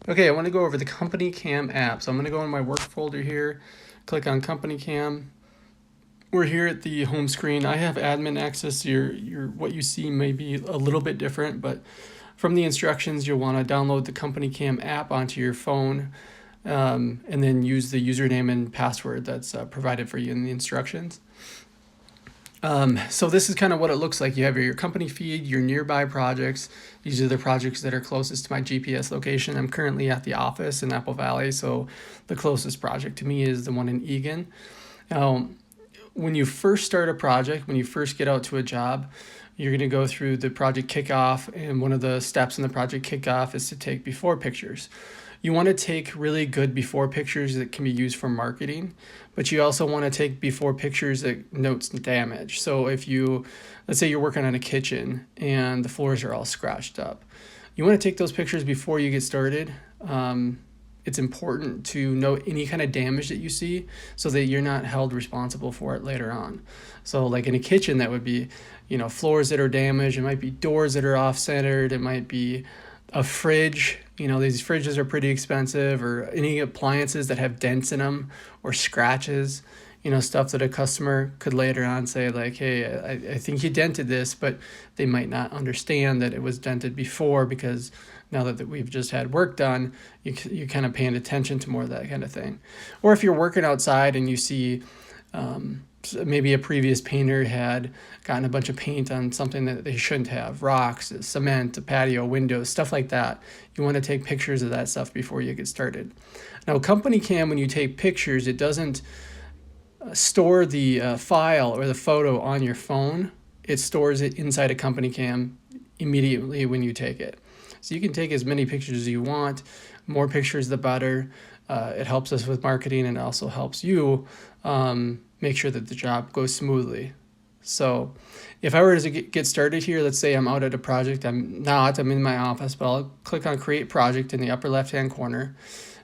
Okay, I want to go over the Company Cam app. So I'm going to go in my work folder here, click on Company Cam. We're here at the home screen. I have admin access. Your what you see may be a little bit different, but from the instructions, you'll want to download the Company Cam app onto your phone, and then use the username and password that's provided for you in the instructions. So this is kind of what it looks like. You have your company feed, your nearby projects. These are the projects that are closest to my GPS location. I'm currently at the office in Apple Valley, so the closest project to me is the one in Eagan. Now, when you first start a project, when you first get out to a job, you're going to go through the project kickoff, and one of the steps in the project kickoff is to take before pictures. You want to take really good before pictures that can be used for marketing, but you also want to take before pictures that notes damage. So if you, let's say you're working on a kitchen and the floors are all scratched up, you want to take those pictures before you get started. It's important to note any kind of damage that you see so that you're not held responsible for it later on. So like in a kitchen, that would be, floors that are damaged. It might be doors that are off-centered. It might be a fridge. These fridges are pretty expensive, or any appliances that have dents in them or scratches, stuff that a customer could later on say like, hey, I think you dented this, but they might not understand that it was dented before, because now that we've just had work done, you're kind of paying attention to more of that kind of thing. Or if you're working outside and you see maybe a previous painter had gotten a bunch of paint on something that they shouldn't have, rocks, cement, a patio, windows, stuff like that. You want to take pictures of that stuff before you get started. Now, Company Cam, when you take pictures, it doesn't store the file or the photo on your phone. It stores it inside a Company Cam immediately when you take it. So you can take as many pictures as you want. More pictures, the better. It helps us with marketing, and it also helps you make sure that the job goes smoothly. So if I were to get started here, let's say I'm out at a project, I'm in my office, but I'll click on Create Project in the upper left-hand corner.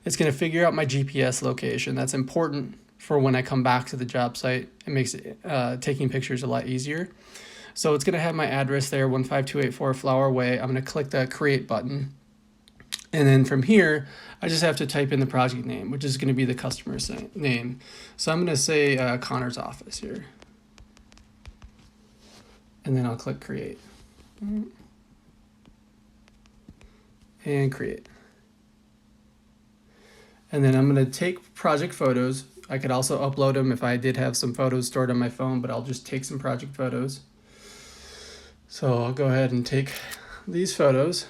It's going to figure out my GPS location. That's important for when I come back to the job site. It makes taking pictures a lot easier. So it's going to have my address there, 15284 Flower Way. I'm going to click the Create button. And then from here, I just have to type in the project name, which is going to be the customer's name. So I'm going to say Connor's office here. And then I'll click Create. And Create. And then I'm going to take project photos. I could also upload them if I did have some photos stored on my phone, but I'll just take some project photos. So I'll go ahead and take these photos.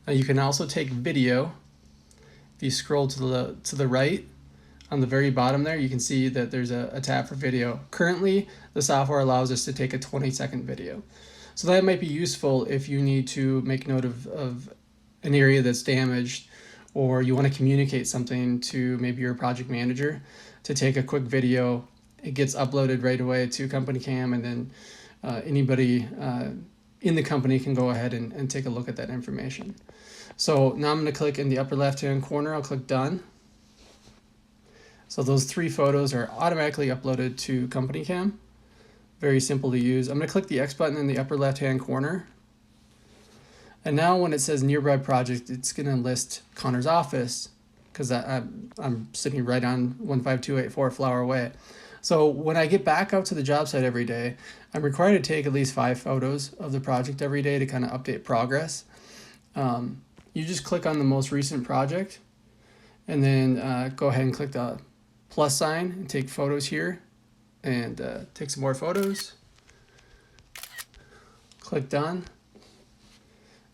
Now you can also take video. If you scroll to the right, on the very bottom there, you can see that there's a tab for video. Currently, the software allows us to take a 20-second video. So that might be useful if you need to make note of an area that's damaged, or you want to communicate something to maybe your project manager, to take a quick video. It gets uploaded right away to Company Cam, and then anybody in the company can go ahead and take a look at that information. So now I'm going to click in the upper left-hand corner. I'll click Done. So those 3 photos are automatically uploaded to Company Cam. Very simple to use. I'm going to click the X button in the upper left-hand corner. And now when it says Nearby Project, it's going to list Connor's office, because I'm sitting right on 15284 Flower Way. So when I get back out to the job site every day, I'm required to take at least 5 photos of the project every day to kind of update progress. You just click on the most recent project, and then go ahead and click the plus sign and take photos here, and take some more photos. Click Done,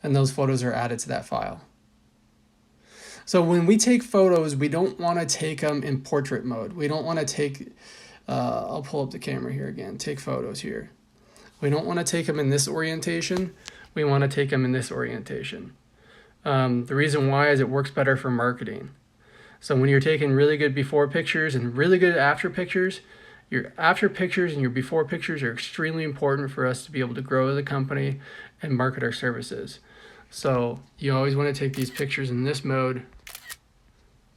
and those photos are added to that file. So when we take photos, we don't want to take them in portrait mode. We don't want to take, I'll pull up the camera here again, take photos here. We don't want to take them in this orientation. We want to take them in this orientation. The reason why is it works better for marketing. So when you're taking really good before pictures and really good after pictures, your after pictures and your before pictures are extremely important for us to be able to grow the company and market our services. So you always want to take these pictures in this mode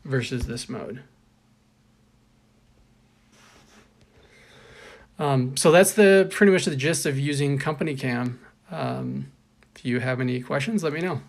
versus this mode. So that's pretty much the gist of using Company Cam. If you have any questions, let me know.